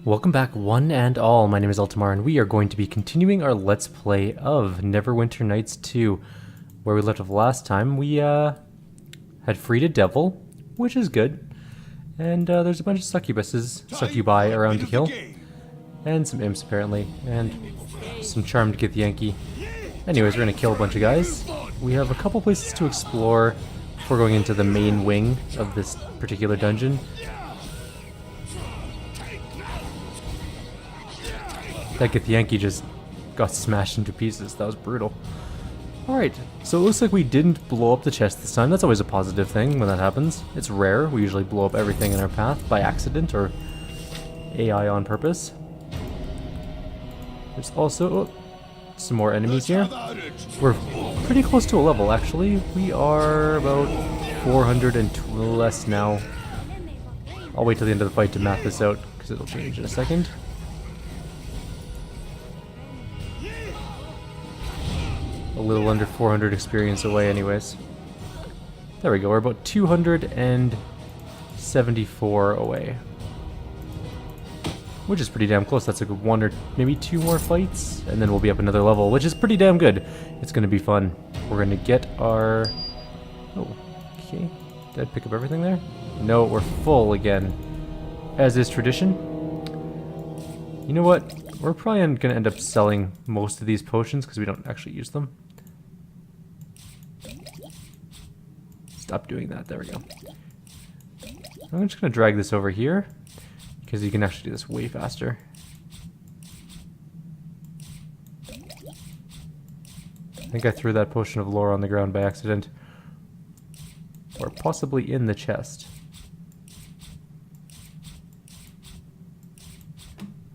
Welcome back one and all, my name is Eltimar and we are going to be continuing our Let's Play of Neverwinter Nights 2. Where we left off last time, we had freed a devil, which is good. And there's a bunch of succubi around to kill. And some imps apparently, and some charmed Githyanki. Anyways, we're gonna kill a bunch of guys. We have a couple places to explore before going into the main wing of this particular dungeon. That Githyanki just got smashed into pieces. That was brutal. Alright, so it looks like we didn't blow up the chest this time. That's always a positive thing when that happens. It's rare. We usually blow up everything in our path by accident or AI on purpose. There's also some more enemies here. We're pretty close to a level, actually. We are about 400 and less now. I'll wait till the end of the fight to map this out, because it'll change in a second. A little under 400 experience away anyways. There we go, we're about 274 away. Which is pretty damn close. That's like one or maybe two more fights, and then we'll be up another level, which is pretty damn good. It's gonna be fun. We're gonna get our... Oh, okay. Did I pick up everything there? No, we're full again. As is tradition. You know what? We're probably gonna end up selling most of these potions because we don't actually use them. Stop doing that. There we go. I'm just gonna drag this over here because you can actually do this way faster. I think I threw that potion of lore on the ground by accident. Or possibly in the chest.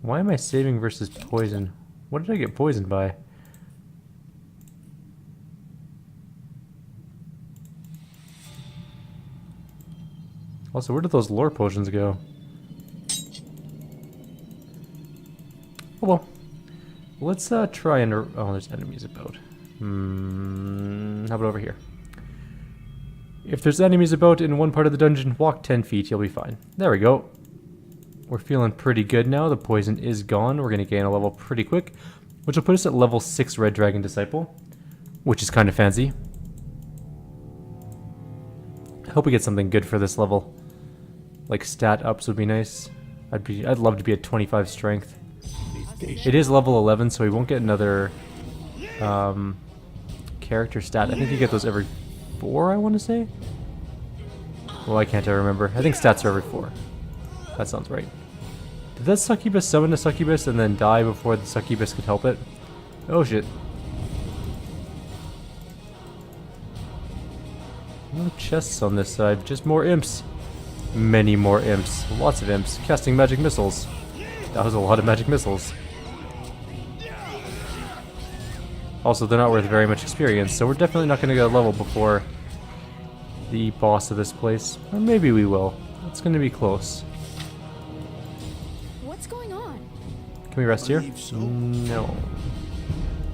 Why am I saving versus poison? What did I get poisoned by? Also, where did those lore potions go? Oh well. Let's try and... Oh, there's enemies about. How about over here? If there's enemies about in one part of the dungeon, walk 10 feet, you'll be fine. There we go. We're feeling pretty good now. The poison is gone. We're going to gain a level pretty quick, which will put us at level 6 Red Dragon Disciple, which is kind of fancy. I hope we get something good for this level. Like stat ups would be nice. I'd love to be at 25 strength. It is level 11, so we won't get another character stat. I think you get those every 4, I want to say? Well, I can't remember. I think stats are every 4. That sounds right. Did that succubus summon a succubus and then die before the succubus could help it? Oh shit. No chests on this side, just more imps. Many more imps. Lots of imps. Casting magic missiles. That was a lot of magic missiles. Also, they're not worth very much experience, so we're definitely not going to get a level before the boss of this place. Or maybe we will. It's going to be close. What's going on? Can we rest here? No.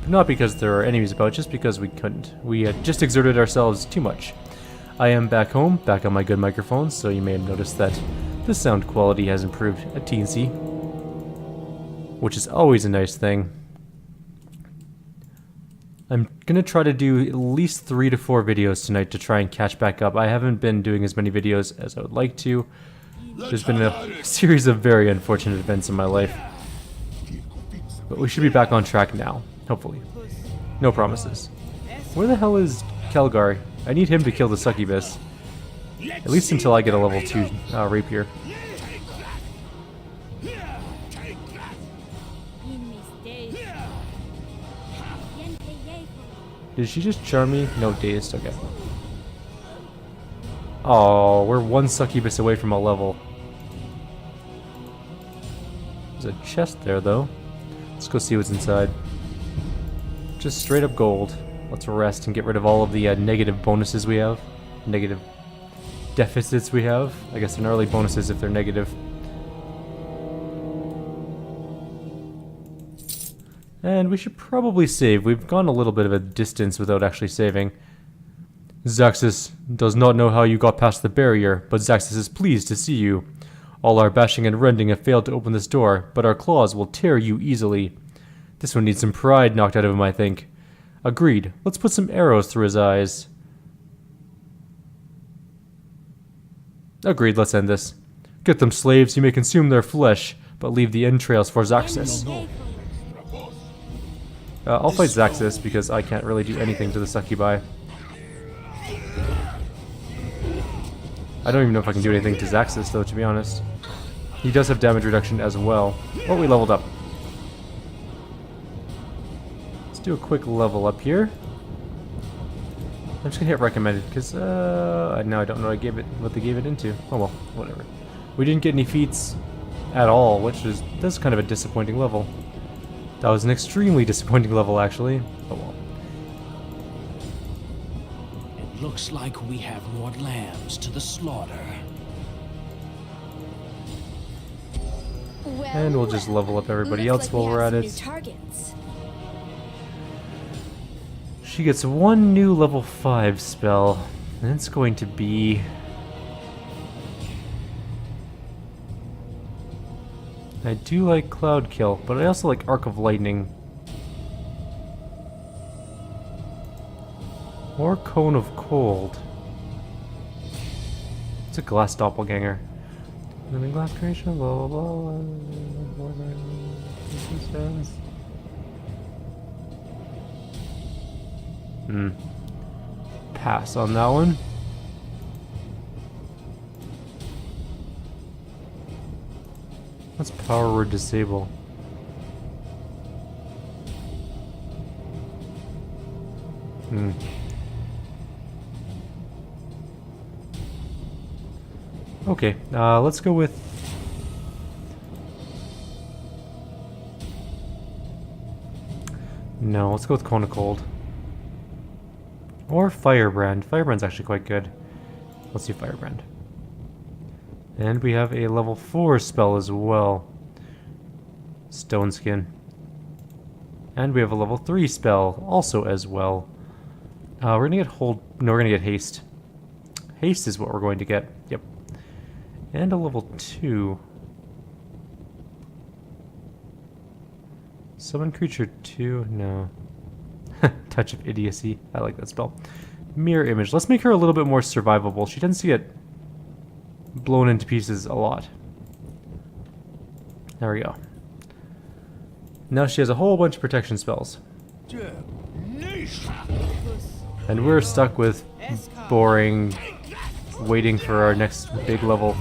Not because there are enemies about, just because we couldn't. We had just exerted ourselves too much. I am back home, back on my good microphone, so you may have noticed that the sound quality has improved a teensy, which is always a nice thing. I'm gonna try to do at least 3 to 4 videos tonight to try and catch back up. I haven't been doing as many videos as I would like to. There's been a series of very unfortunate events in my life. But we should be back on track now, hopefully. No promises. Where the hell is Kelgar? I need him to kill the succubus. At least until I get a level 2 rapier. Did she just charm me? No, dazed. Okay. Oh, we're one succubus away from a level. There's a chest there, though. Let's go see what's inside. Just straight up gold. Let's rest and get rid of all of the negative bonuses we have. Negative deficits we have. I guess they're not really bonuses if they're negative. And we should probably save. We've gone a little bit of a distance without actually saving. Zaxis does not know how you got past the barrier, but Zaxis is pleased to see you. All our bashing and rending have failed to open this door, but our claws will tear you easily. This one needs some pride knocked out of him, I think. Agreed. Let's put some arrows through his eyes. Agreed, let's end this. Get them, slaves. You may consume their flesh, but leave the entrails for Zaxis. I'll fight Zaxis because I can't really do anything to the succubi. I don't even know if I can do anything to Zaxis, though, to be honest. He does have damage reduction as well. Oh, we leveled up. Let's do a quick level up here. I'm just gonna hit recommended because now I don't know what they gave it into. Oh well, whatever. We didn't get any feats at all, that's kind of a disappointing level. That was an extremely disappointing level, actually. Oh well. It looks like we have more lambs to the slaughter. And we'll just level up everybody else while we're at it. She gets one new level 5 spell, and it's going to be... I do like Cloud Kill, but I also like Arc of Lightning. Or Cone of Cold. It's a glass doppelganger. Living glass creation, blah blah blah. Pass on that one. What's power word disable? Okay, let's go with... No, let's go with Cone of Cold. Or Firebrand. Firebrand's actually quite good. Let's do Firebrand. And we have a level 4 spell as well. Stone Skin. And we have a level 3 spell also as well. We're gonna get hold... No, we're gonna get Haste. Haste is what we're going to get. Yep. And a level 2. Summon creature 2? No. Touch of Idiocy. I like that spell. Mirror Image. Let's make her a little bit more survivable. She tends to get blown into pieces a lot. There we go. Now she has a whole bunch of protection spells. And we're stuck with boring, waiting for our next big level.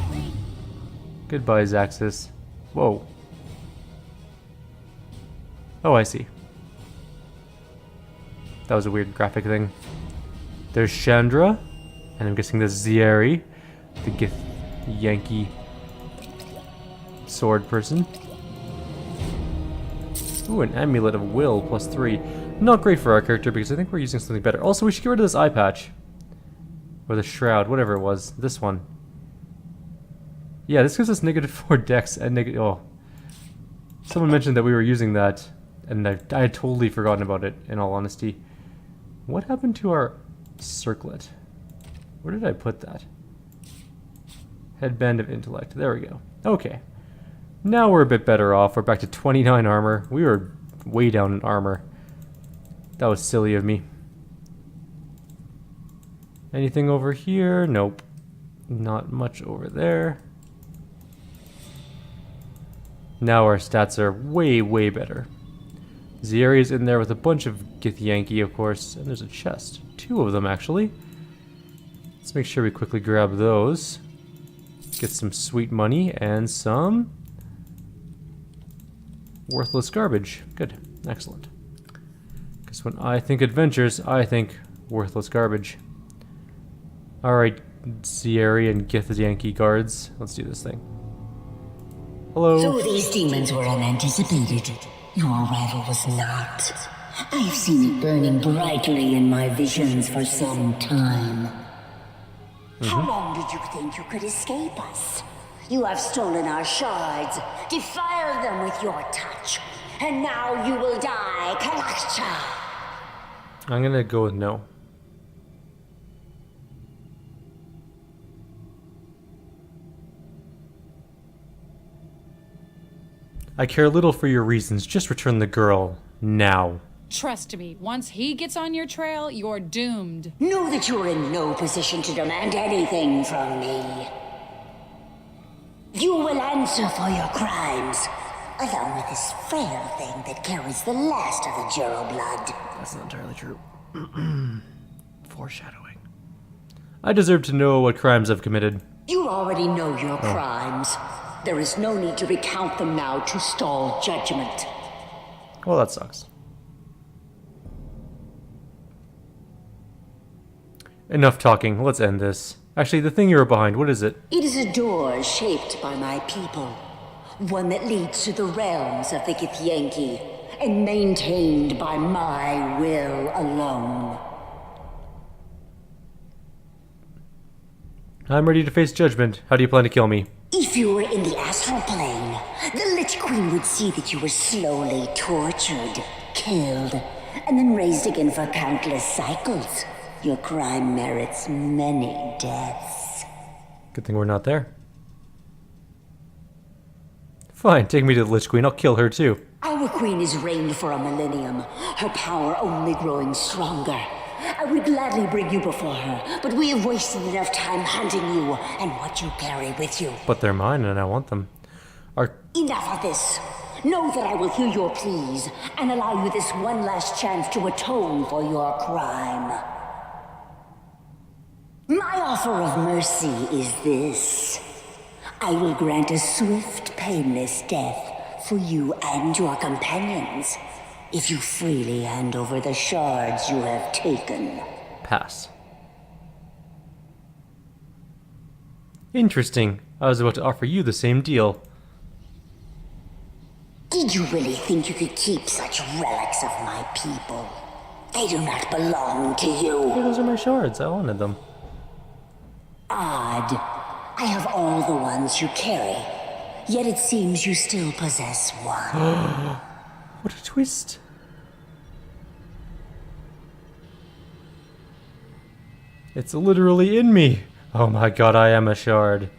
Goodbye, Zaxis. Whoa. Oh, I see. That was a weird graphic thing. There's Shandra, and I'm guessing there's Zieri, the Yankee sword person. Ooh, an Amulet of Will, +3. Not great for our character because I think we're using something better. Also, we should get rid of this eye patch. Or the shroud, whatever it was. This one. Yeah, this gives us -4 dex and negative... Oh. Someone mentioned that we were using that, and I had totally forgotten about it, in all honesty. What happened to our circlet? Where did I put that? Headband of Intellect. There we go. Okay. Now we're a bit better off. We're back to 29 armor. We were way down in armor. That was silly of me. Anything over here? Nope. Not much over there. Now our stats are way, way better. Zieri's in there with a bunch of Githyanki, of course, and there's a chest. 2 of them, actually. Let's make sure we quickly grab those. Get some sweet money and some worthless garbage. Good. Excellent. Because when I think adventures, I think worthless garbage. Alright, Zieri and Githyanki guards. Let's do this thing. Hello. So these demons were unanticipated. Your arrival was not. I have seen it burning brightly in my visions for some time. How long did you think you could escape us? You have stolen our shards, defiled them with your touch, and now you will die, Kalakcha. I'm gonna go with no. I care little for your reasons. Just return the girl. Now. Trust me, once he gets on your trail, you're doomed. Know that you're in no position to demand anything from me. You will answer for your crimes, along with this frail thing that carries the last of the Jero blood. That's not entirely true. Foreshadowing. I deserve to know what crimes I've committed. You already know your crimes. There is no need to recount them now to stall judgment. Well, that sucks. Enough talking. Let's end this. Actually, the thing you were behind, what is it? It is a door shaped by my people. One that leads to the realms of the Githyanki, and maintained by my will alone. I'm ready to face judgment. How do you plan to kill me? If you were in the astral plane, the Lich Queen would see that you were slowly tortured, killed, and then raised again for countless cycles. Your crime merits many deaths. Good thing we're not there. Fine, take me to the Lich Queen. I'll kill her too. Our queen has reigned for a millennium, her power only growing stronger. I would gladly bring you before her, but we have wasted enough time hunting you and what you carry with you. But they're mine and I want them. Enough of this. Know that I will hear your pleas and allow you this one last chance to atone for your crime. My offer of mercy is this. I will grant a swift, painless death for you and your companions if you freely hand over the shards you have taken. Pass. Interesting. I was about to offer you the same deal. Did you really think you could keep such relics of my people? They do not belong to you. Hey, those are my shards. I wanted them. Odd. I have all the ones you carry, yet it seems you still possess one. What a twist. It's literally in me. Oh my god, I am a shard.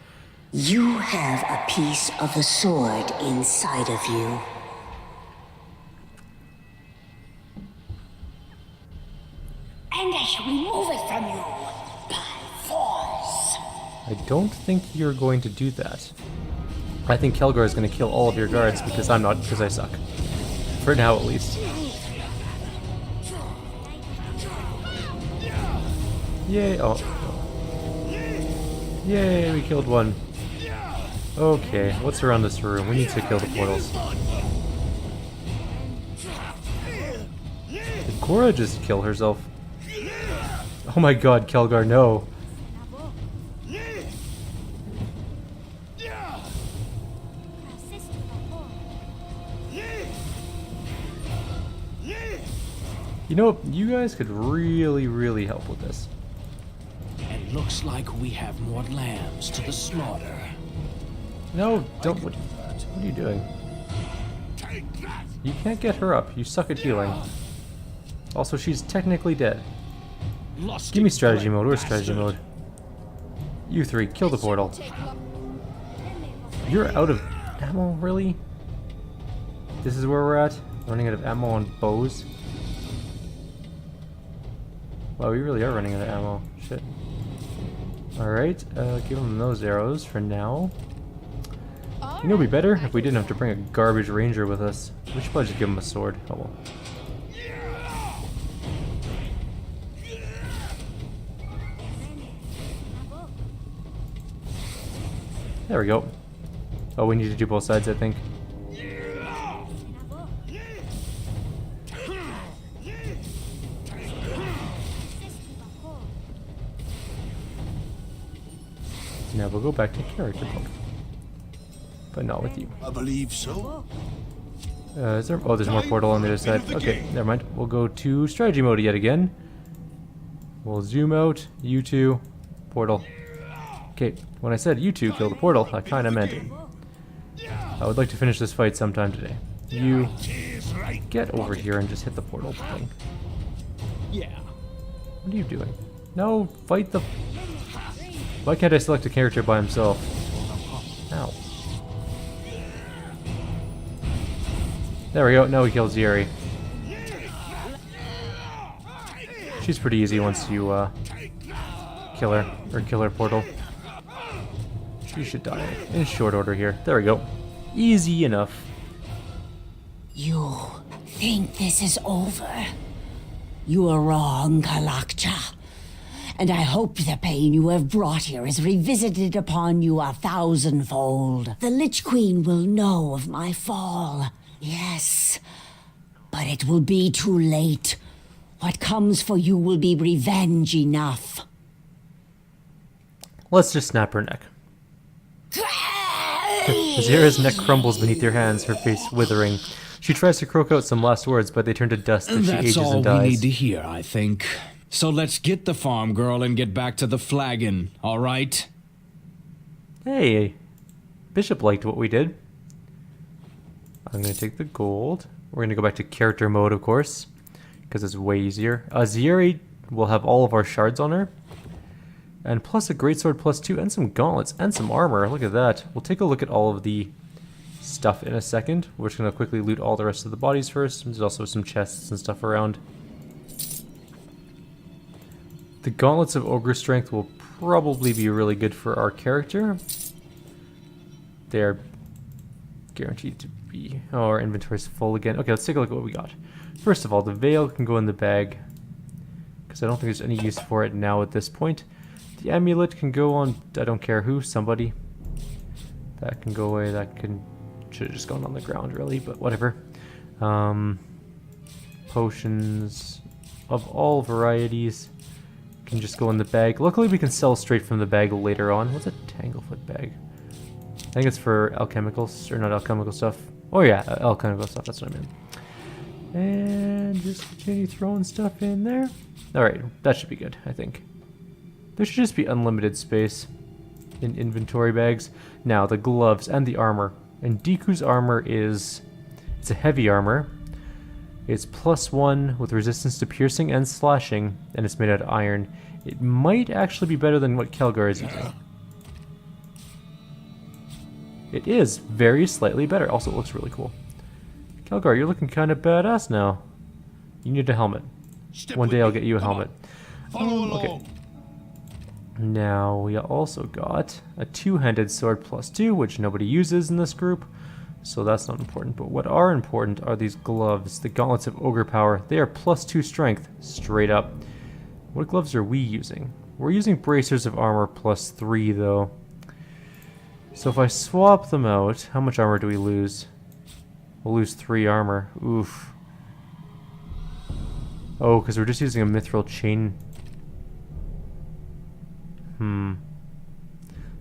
You have a piece of the sword inside of you. And I shall remove it from you by force. I don't think you're going to do that. I think Kelgar is going to kill all of your guards because I'm not, because I suck. For now, at least. Yay! Oh. Yay, we killed one. Okay, what's around this room? We need to kill the portals. Did Cora just kill herself? Oh my god, Kelgar, no. You know, you guys could really, really help with this. And looks like we have more lambs to the slaughter. No, don't. What are you doing? You can't get her up. You suck at healing. Also, she's technically dead. Give me strategy mode. Where's strategy mode? You three, kill the portal. You're out of ammo, really? This is where we're at? Running out of ammo on bows? Wow, we really are running out of ammo. Shit. Alright, give them those arrows for now. You know, it'd be better if we didn't have to bring a garbage ranger with us. We should probably just give him a sword. Oh well. There we go. Oh, we need to do both sides, I think. Now we'll go back to character mode. But not with you. I believe so. Is there? Oh, there's more portal on the other side. Okay, never mind. We'll go to strategy mode yet again. We'll zoom out. You two. Portal. Okay, when I said you two kill the portal, I kinda meant it. I would like to finish this fight sometime today. You get over here and just hit the portal thing. Yeah. What are you doing? No, fight the... Why can't I select a character by himself? Ow. There we go. Now we killed Ziri. She's pretty easy once you kill her, or kill her portal. She should die in short order here. There we go. Easy enough. You think this is over? You are wrong, Kalakcha. And I hope the pain you have brought here is revisited upon you 1,000-fold. The Lich Queen will know of my fall, yes. But it will be too late. What comes for you will be revenge enough. Let's just snap her neck. Azira's neck crumbles beneath your hands, her face withering. She tries to croak out some last words, but they turn to dust as she ages That's all and dies. we need to hear, I think. So let's get the farm girl and get back to the flagon, all right? Hey, Bishop liked what we did. I'm going to take the gold. We're going to go back to character mode, of course, because it's way easier. Ziri will have all of our shards on her. And plus a greatsword +2 and some gauntlets and some armor. Look at that. We'll take a look at all of the stuff in a second. We're just going to quickly loot all the rest of the bodies first. There's also some chests and stuff around. The gauntlets of ogre strength will probably be really good for our character. They're guaranteed to be... Oh, our inventory's full again. Okay, let's take a look at what we got. First of all, the veil can go in the bag, because I don't think there's any use for it now at this point. The amulet can go on, I don't care who, somebody. That can go away, that can... Should have just gone on the ground, really, but whatever. Potions of all varieties can just go in the bag. Luckily, we can sell straight from the bag later on. What's a Tanglefoot bag? I think it's for alchemicals, or not alchemical stuff. Oh yeah, alchemical stuff, that's what I meant. And just continue throwing stuff in there. Alright, that should be good, I think. There should just be unlimited space in inventory bags. Now, the gloves and the armor. And Deku's armor is... It's a heavy armor. It's +1 with resistance to piercing and slashing, and it's made out of iron. It might actually be better than what Kelgar is using. It is very slightly better. Also, it looks really cool. Kelgar, you're looking kind of badass now. You need a helmet. One day I'll get you a helmet. Okay. Now, we also got a two-handed sword +2, which nobody uses in this group, so that's not important. But what are important are these gloves, the gauntlets of ogre power. They are +2 strength, straight up. What gloves are we using? We're using bracers of armor +3, though. So if I swap them out, how much armor do we lose? We'll lose 3 armor. Oof. Oh, because we're just using a mithril chain.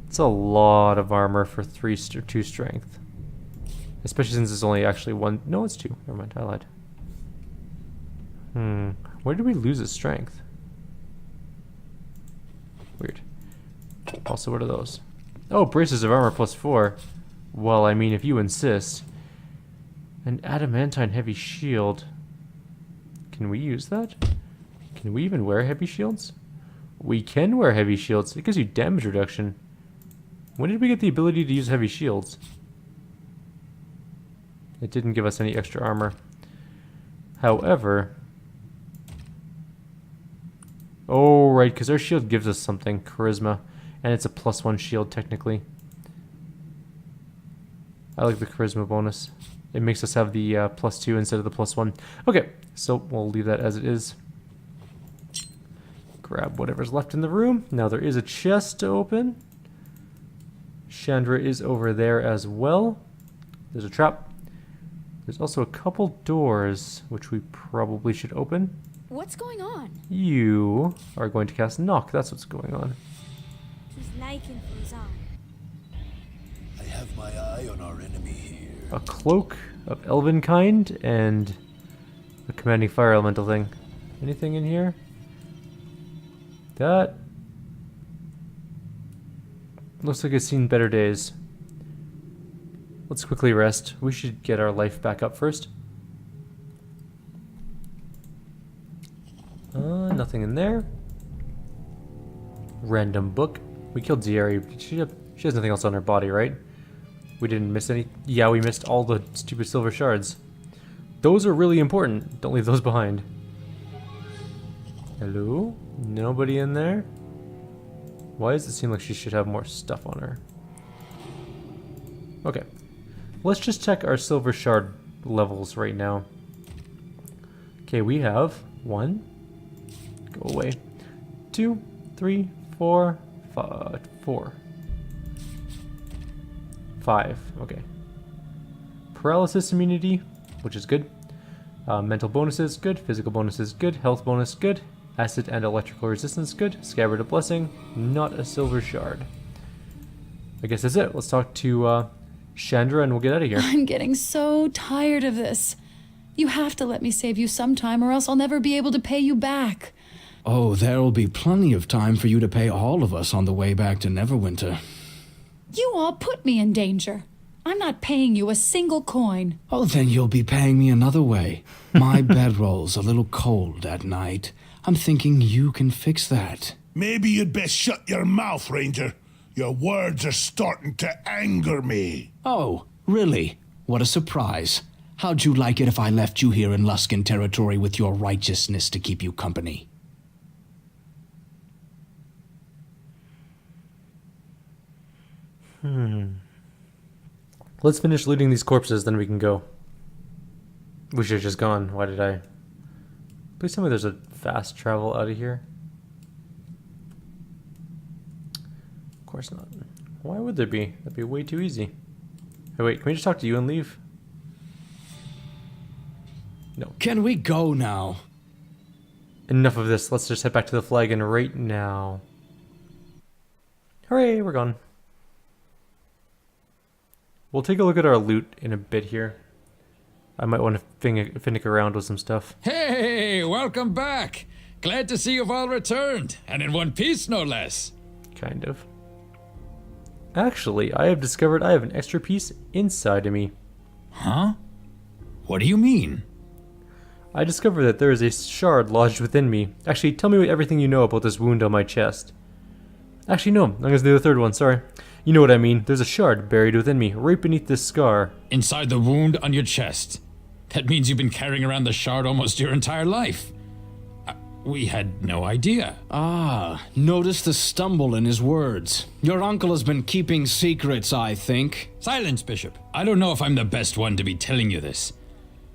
It's a lot of armor for 2 strength. Especially since it's only actually 1... No, it's 2. Never mind, I lied. Where did we lose its strength? Weird. Also, what are those? Oh, braces of armor +4. Well, I mean, if you insist. An adamantine heavy shield. Can we use that? Can we even wear heavy shields? We can wear heavy shields. It gives you damage reduction. When did we get the ability to use heavy shields? It didn't give us any extra armor. However... Oh, right, because our shield gives us something. Charisma. And it's a +1 shield, technically. I like the charisma bonus. It makes us have the +2 instead of the +1. Okay, so we'll leave that as it is. Grab whatever's left in the room. Now there is a chest to open. Shandra is over there as well. There's a trap. There's also a couple doors, which we probably should open. What's going on? You are going to cast Knock. That's what's going on. He's liking Fuzan. I have my eye on our enemy here. A cloak of elven kind and a commanding fire elemental thing. Anything in here? That looks like it's seen better days. Let's quickly rest. We should get our life back up first. Nothing in there. Random book. We killed Ziri. She has nothing else on her body, right? We didn't miss any. Yeah, we missed all the stupid silver shards. Those are really important. Don't leave those behind. Hello? Nobody in there? Why does it seem like she should have more stuff on her? Okay. Let's just check our silver shard levels right now. Okay, we have 1. Go away. 2, 3, 4, 5. 4. 5. Okay. Paralysis immunity, which is good. Mental bonuses, good. Physical bonuses, good. Health bonus, good. Acid and electrical resistance, good. Scabbard of blessing, not a silver shard. I guess that's it. Let's talk to Shandra and we'll get out of here. I'm getting so tired of this. You have to let me save you sometime or else I'll never be able to pay you back. Oh, there'll be plenty of time for you to pay all of us on the way back to Neverwinter. You all put me in danger. I'm not paying you a single coin. Oh, then you'll be paying me another way. My bedroll's a little cold at night. I'm thinking you can fix that. Maybe you'd best shut your mouth, Ranger. Your words are starting to anger me. Oh, really? What a surprise. How'd you like it if I left you here in Luskan territory with your righteousness to keep you company? Let's finish looting these corpses, then we can go. We should have just gone. Why did I? Please tell me there's a fast travel out of here. Of course not. Why would there be? That'd be way too easy. Hey, wait, can we just talk to you and leave? No. Can we go now? Enough of this. Let's just head back to the flagon right now. Hooray, we're gone. We'll take a look at our loot in a bit here. I might want to finick around with some stuff. Hey, welcome back. Glad to see you've all returned, and in one piece, no less. Kind of. Actually, I have discovered I have an extra piece inside of me. Huh? What do you mean? I discovered that there is a shard lodged within me. Actually, tell me everything you know about this wound on my chest. Actually, no. I'm going to do the third one, sorry. You know what I mean. There's a shard buried within me, right beneath this scar. Inside the wound on your chest. That means you've been carrying around the shard almost your entire life. We had no idea. Ah, notice the stumble in his words. Your uncle has been keeping secrets, I think. Silence, Bishop. I don't know if I'm the best one to be telling you this.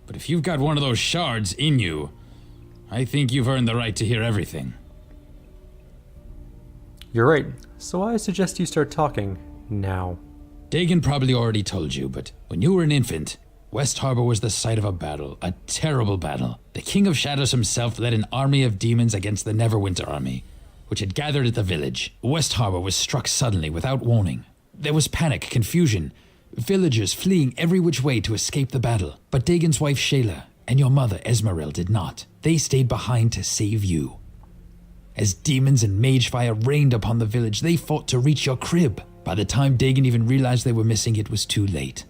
But if you've got one of those shards in you, I think you've earned the right to hear everything. You're right. So I suggest you start talking now. Dagon probably already told you, but when you were an infant, West Harbor was the site of a battle, a terrible battle. The King of Shadows himself led an army of demons against the Neverwinter army, which had gathered at the village. West Harbor was struck suddenly without warning. There was panic, confusion, villagers fleeing every which way to escape the battle. But Dagon's wife Shayla and your mother Esmeril did not. They stayed behind to save you. As demons and mage fire rained upon the village, they fought to reach your crib. By the time Dagon even realized they were missing, it was too late.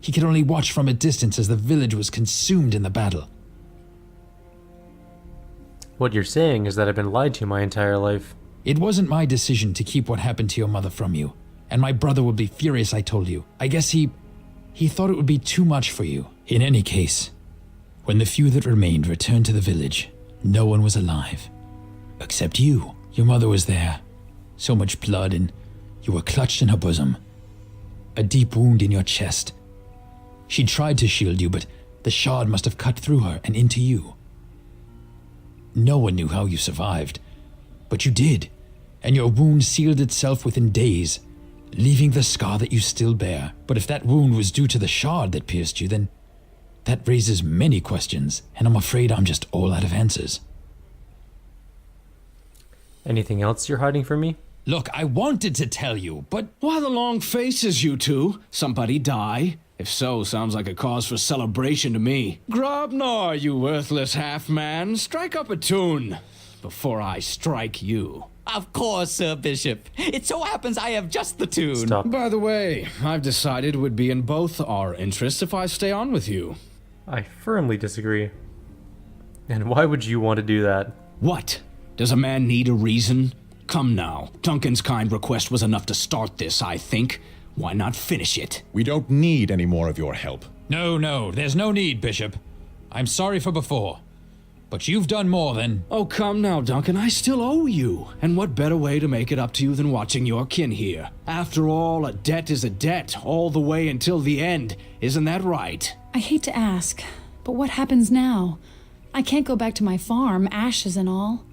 He could only watch from a distance as the village was consumed in the battle. What you're saying is that I've been lied to my entire life. It wasn't my decision to keep what happened to your mother from you, and my brother would be furious I told you. I guess he thought it would be too much for you. In any case, when the few that remained returned to the village, no one was alive. Except you. Your mother was there. So much blood, and you were clutched in her bosom. A deep wound in your chest. She tried to shield you, but the shard must have cut through her and into you. No one knew how you survived, but you did, and your wound sealed itself within days, leaving the scar that you still bear. But if that wound was due to the shard that pierced you, then that raises many questions, and I'm afraid I'm just all out of answers. Anything else you're hiding from me? Look, I wanted to tell you, but... Why the long faces, you two? Somebody die? If so, sounds like a cause for celebration to me. Grobnar, you worthless half-man, strike up a tune before I strike you. Of course, Sir Bishop. It so happens I have just the tune. Stop. By the way, I've decided it would be in both our interests if I stay on with you. I firmly disagree. And why would you want to do that? What? Does a man need a reason? Come now. Duncan's kind request was enough to start this, I think. Why not finish it? We don't need any more of your help. No, there's no need, Bishop. I'm sorry for before, but you've done more than... Oh, come now, Duncan. I still owe you. And what better way to make it up to you than watching your kin here? After all, a debt is a debt, all the way until the end. Isn't that right? I hate to ask, but what happens now? I can't go back to my farm, ashes and all.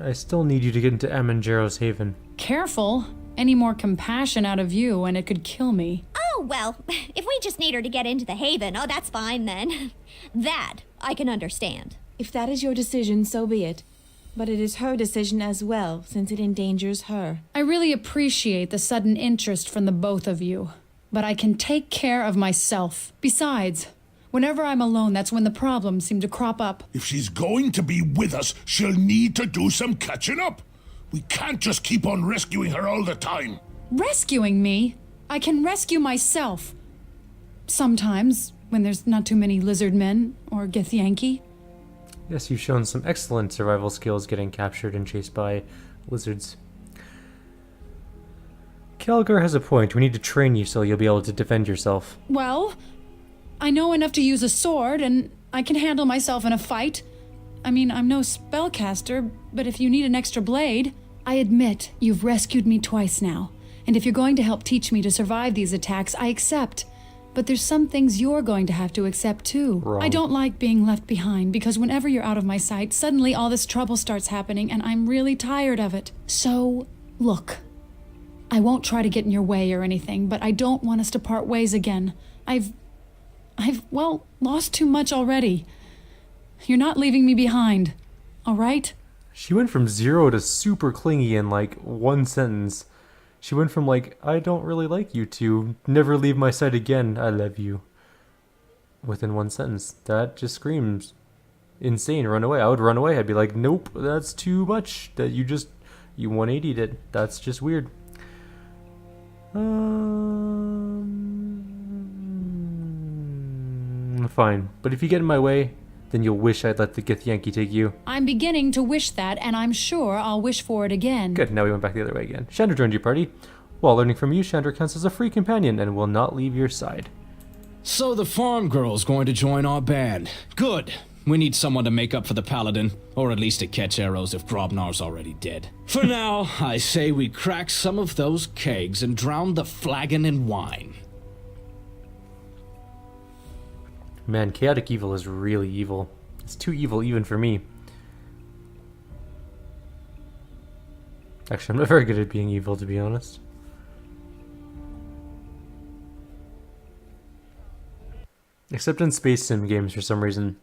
I still need you to get into Amanjero's Haven. Careful. Any more compassion out of you and it could kill me. Oh, well, if we just need her to get into the Haven, oh, that's fine then. That I can understand. If that is your decision, so be it. But it is her decision as well, since it endangers her. I really appreciate the sudden interest from the both of you, but I can take care of myself. Besides, whenever I'm alone, that's when the problems seem to crop up. If she's going to be with us, she'll need to do some catching up. We can't just keep on rescuing her all the time. Rescuing me? I can rescue myself. Sometimes, when there's not too many lizard men or Githyanki. Yes, you've shown some excellent survival skills getting captured and chased by lizards. Kelgar has a point. We need to train you so you'll be able to defend yourself. Well, I know enough to use a sword, and I can handle myself in a fight. I mean, I'm no spellcaster, but if you need an extra blade... I admit you've rescued me twice now, and if you're going to help teach me to survive these attacks, I accept. But there's some things you're going to have to accept too. Wrong. I don't like being left behind, because whenever you're out of my sight, suddenly all this trouble starts happening, and I'm really tired of it. So, look. I won't try to get in your way or anything, but I don't want us to part ways again. I've lost too much already. You're not leaving me behind, all right? She went from 0 to super clingy in like one sentence. She went from like, I don't really like you to never leave my side again, I love you. Within one sentence. That just screams insane. Run away. I would run away. I'd be like, nope, that's too much. That you 180'd it. That's just weird. Fine. But if you get in my way, then you'll wish I'd let the Githyanki take you. I'm beginning to wish that, and I'm sure I'll wish for it again. Good, now we went back the other way again. Shandra joined your party. While learning from you, Shandra counts as a free companion and will not leave your side. So the farm girl's going to join our band. Good. We need someone to make up for the paladin, or at least to catch arrows if Grobnar's already dead. For now, I say we crack some of those kegs and drown the flagon in wine. Man, chaotic evil is really evil. It's too evil even for me. Actually, I'm not very good at being evil, to be honest. Except in space sim games for some reason.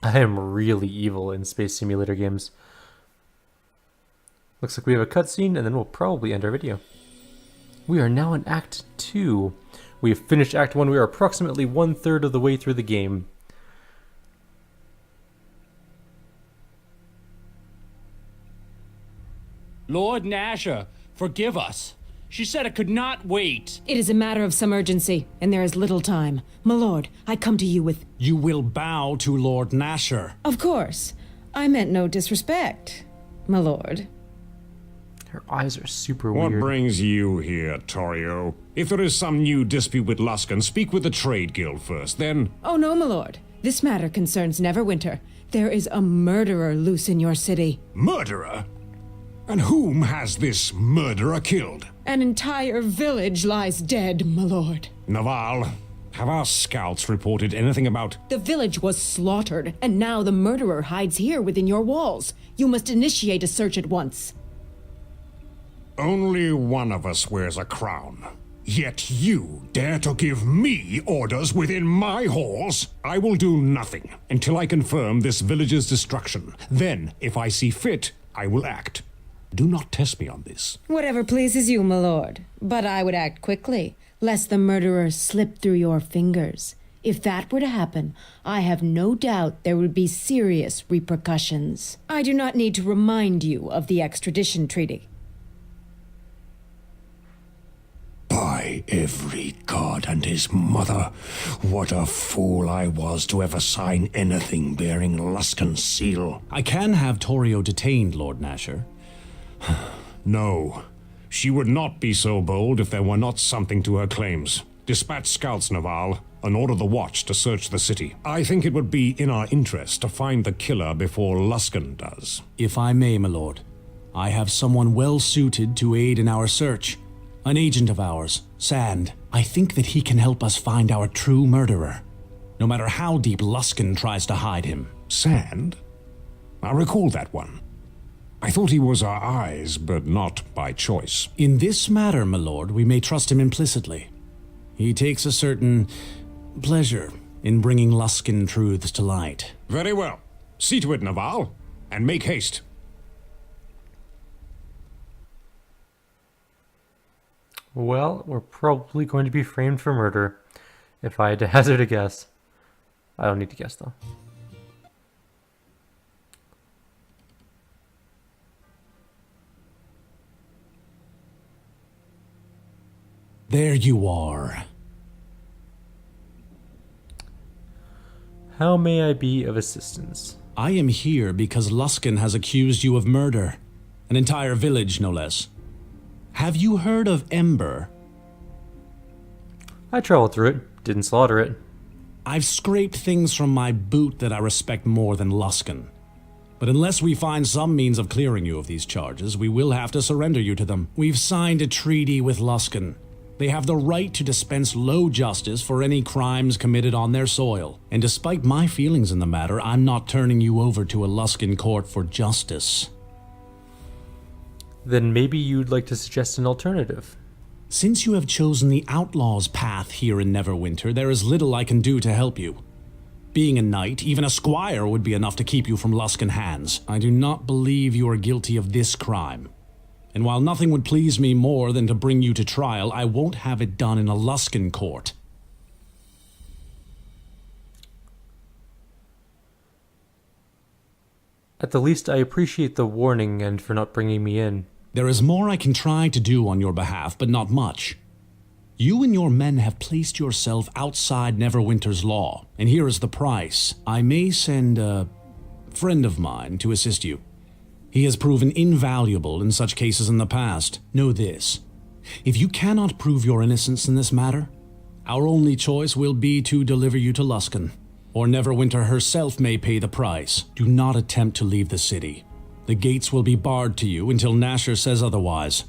I am really evil in space simulator games. Looks like we have a cutscene, and then we'll probably end our video. We are now in Act 2. We have finished Act 1. We are approximately 1/3 of the way through the game. Lord Nasher, forgive us. She said it could not wait. It is a matter of some urgency, and there is little time. My lord, I come to you with... You will bow to Lord Nasher. Of course. I meant no disrespect, my lord. Her eyes are super What weird. brings you here, Torio? If there is some new dispute with Luskan, speak with the trade guild first, then... Oh no, my lord. This matter concerns Neverwinter. There is a murderer loose in your city. Murderer? And whom has this murderer killed? An entire village lies dead, my lord. Naval, have our scouts reported anything about... The village was slaughtered, and now the murderer hides here within your walls. You must initiate a search at once. Only one of us wears a crown. Yet you dare to give me orders within my halls? I will do nothing until I confirm this village's destruction. Then, if I see fit, I will act. Do not test me on this. Whatever pleases you, my lord. But I would act quickly, lest the murderer slip through your fingers. If that were to happen, I have no doubt there would be serious repercussions. I do not need to remind you of the extradition treaty. By every god and his mother, what a fool I was to ever sign anything bearing Luskan's seal. I can have Torio detained, Lord Nasher. No, she would not be so bold if there were not something to her claims. Dispatch scouts, Naval. and order the watch to search the city. I think it would be in our interest to find the killer before Luskan does. If I may, my lord, I have someone well suited to aid in our search. An agent of ours, Sand. I think that he can help us find our true murderer, no matter how deep Luskan tries to hide him. Sand? I recall that one. I thought he was our eyes, but not by choice. In this matter, my lord, we may trust him implicitly. He takes a certain pleasure in bringing Luskan truths to light. Very well. See to it, Naval, and make haste. Well, we're probably going to be framed for murder, if I had to hazard a guess. I don't need to guess, though. There you are. How may I be of assistance? I am here because Luskan has accused you of murder. An entire village, no less. Have you heard of Ember? I traveled through it, didn't slaughter it. I've scraped things from my boot that I respect more than Luskan. But unless we find some means of clearing you of these charges, we will have to surrender you to them. We've signed a treaty with Luskan. They have the right to dispense low justice for any crimes committed on their soil. And despite my feelings in the matter, I'm not turning you over to a Luskan court for justice. Then maybe you'd like to suggest an alternative. Since you have chosen the outlaw's path here in Neverwinter, there is little I can do to help you. Being a knight, even a squire would be enough to keep you from Luskan hands. I do not believe you are guilty of this crime. And while nothing would please me more than to bring you to trial, I won't have it done in a Luskan court. At the least, I appreciate the warning and for not bringing me in. There is more I can try to do on your behalf, but not much. You and your men have placed yourself outside Neverwinter's law, and here is the price. I may send a friend of mine to assist you. He has proven invaluable in such cases in the past. Know this. If you cannot prove your innocence in this matter, our only choice will be to deliver you to Luskan, or Neverwinter herself may pay the price. Do not attempt to leave the city. The gates will be barred to you until Nasher says otherwise.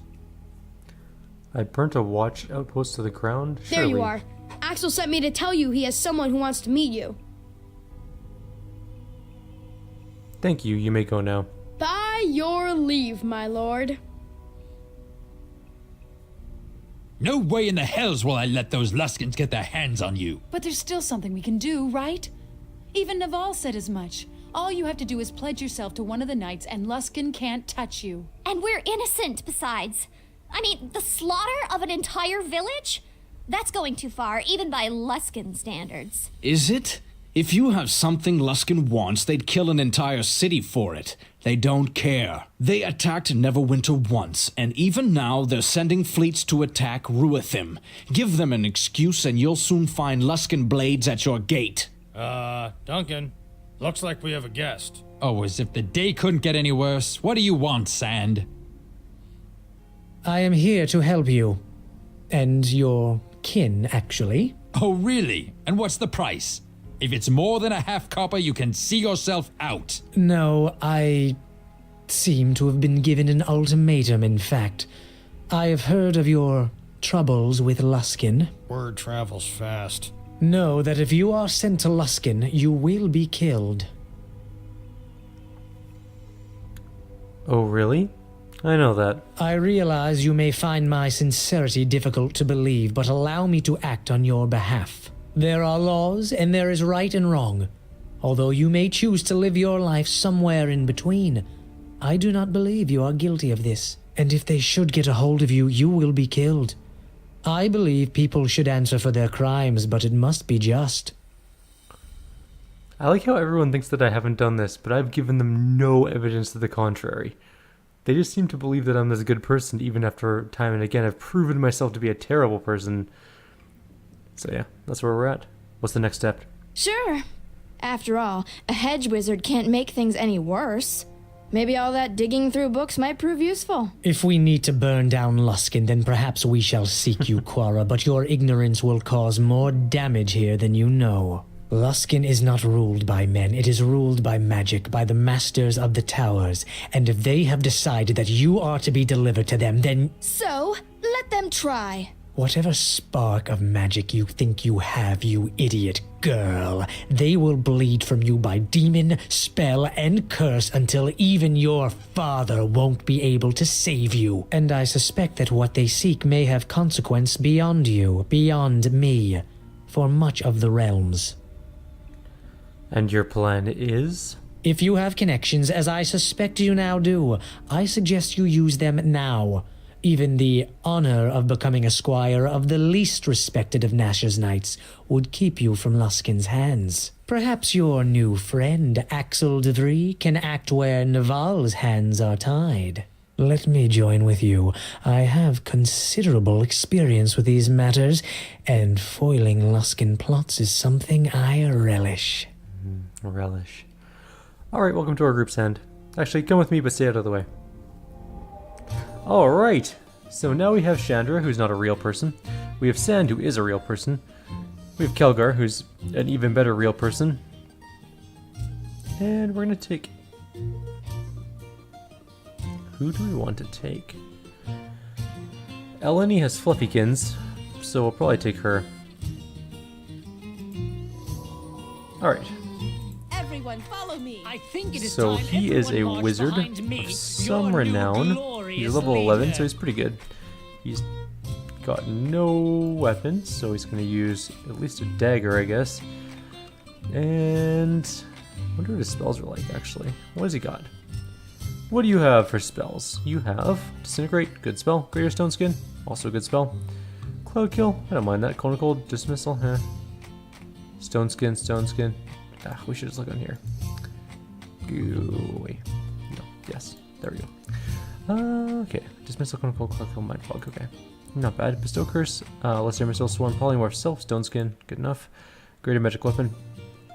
I burnt a watch outpost to the ground? There Surely. you are. Axel sent me to tell you he has someone who wants to meet you. Thank you, you may go now. By your leave, my lord. No way in the hells will I let those Luskans get their hands on you. But there's still something we can do, right? Even Naval said as much. All you have to do is pledge yourself to one of the knights and Luskan can't touch you. And we're innocent, besides. I mean, the slaughter of an entire village? That's going too far, even by Luskan standards. Is it? If you have something Luskan wants, they'd kill an entire city for it. They don't care. They attacked Neverwinter once, and even now they're sending fleets to attack Ruithim. Give them an excuse and you'll soon find Luskan blades at your gate. Duncan, looks like we have a guest. Oh, as if the day couldn't get any worse. What do you want, Sand? I am here to help you. And your kin, actually. Oh, really? And what's the price? If it's more than a half copper, you can see yourself out. No, I seem to have been given an ultimatum, in fact. I have heard of your troubles with Luskan. Word travels fast. Know that if you are sent to Luskan, you will be killed. Oh, really? I know that. I realize you may find my sincerity difficult to believe, but allow me to act on your behalf. There are laws, and there is right and wrong. Although you may choose to live your life somewhere in between, I do not believe you are guilty of this. And if they should get a hold of you, you will be killed. I believe people should answer for their crimes, but it must be just. I like how everyone thinks that I haven't done this, but I've given them no evidence to the contrary. They just seem to believe that I'm this good person, even after time and again I've proven myself to be a terrible person. So yeah, that's where we're at. What's the next step? Sure. After all, a hedge wizard can't make things any worse. Maybe all that digging through books might prove useful. If we need to burn down Luskin, then perhaps we shall seek you, Quara, but your ignorance will cause more damage here than you know. Luskin is not ruled by men, it is ruled by magic, by the masters of the towers, and if they have decided that you are to be delivered to them, then... So, let them try. Whatever spark of magic you think you have, you idiot girl, they will bleed from you by demon, spell, and curse until even your father won't be able to save you. And I suspect that what they seek may have consequence beyond you, beyond me, for much of the realms. And your plan is? If you have connections, as I suspect you now do, I suggest you use them now. Even the honor of becoming a squire of the least respected of Nash's knights would keep you from Luskin's hands. Perhaps your new friend, Axel de Vries, can act where Naval's hands are tied. Let me join with you. I have considerable experience with these matters, and foiling Luskin plots is something I relish. Relish. Alright, welcome to our group's end. Actually, come with me, but stay out of the way. Alright, so now we have Shandra, who's not a real person. We have Sand, who is a real person. We have Kelgar, who's an even better real person. And we're gonna take... Who do we want to take? Eleni has Fluffykins, so we'll probably take her. Alright. Everyone, follow me. I think it is So time he is a everyone marched wizard behind me, of some your new renown. glorious He's level 11, leader. so he's pretty good. He's got no weapons, so he's going to use at least a dagger, I guess. And I wonder what his spells are like, actually. What has he got? What do you have for spells? You have Disintegrate, good spell. Greater Stone Skin, also a good spell. Cloud Kill, I don't mind that. Conical Dismissal, Stone Skin, Stone Skin. Ah, we should just look on here. Gooey. No, yes, there we go. Okay, Dismissal, Conical, Cloud Kill, Mind Fog, okay. Not bad. Bestow Curse, Lesser Missile, Swarm, Polymorph, Self, Stone Skin, good enough. Greater Magic Weapon,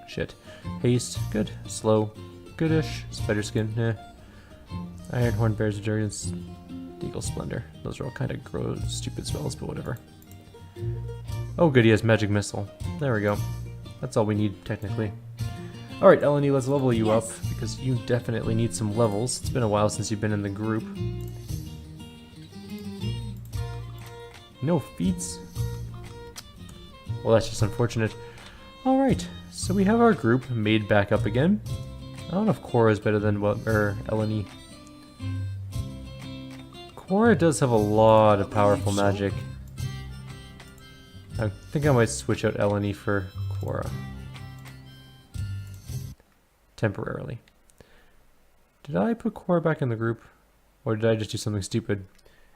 shit. Haste, good. Slow, goodish. Spider Skin, Iron Horn, Bear's Endurance, Eagle Splendor. Those are all kind of gross, stupid spells, but whatever. Oh good, he has Magic Missile. There we go. That's all we need, technically. Alright, Eleni, let's level you up, because you definitely need some levels. It's been a while since you've been in the group. No feats? Well, that's just unfortunate. Alright, so we have our group made back up again. I don't know if Cora is better than Eleni. Cora does have a lot of powerful magic. I think I might switch out Eleni for Cora. Temporarily. Did I put Cora back in the group? Or did I just do something stupid?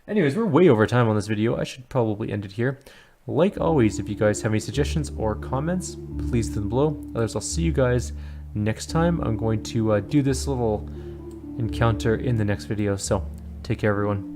Anyways, we're way over time on this video. I should probably end it here. Like always, if you guys have any suggestions or comments, please leave them below. Otherwise, I'll see you guys next time. I'm going to do this little encounter in the next video. So, take care everyone.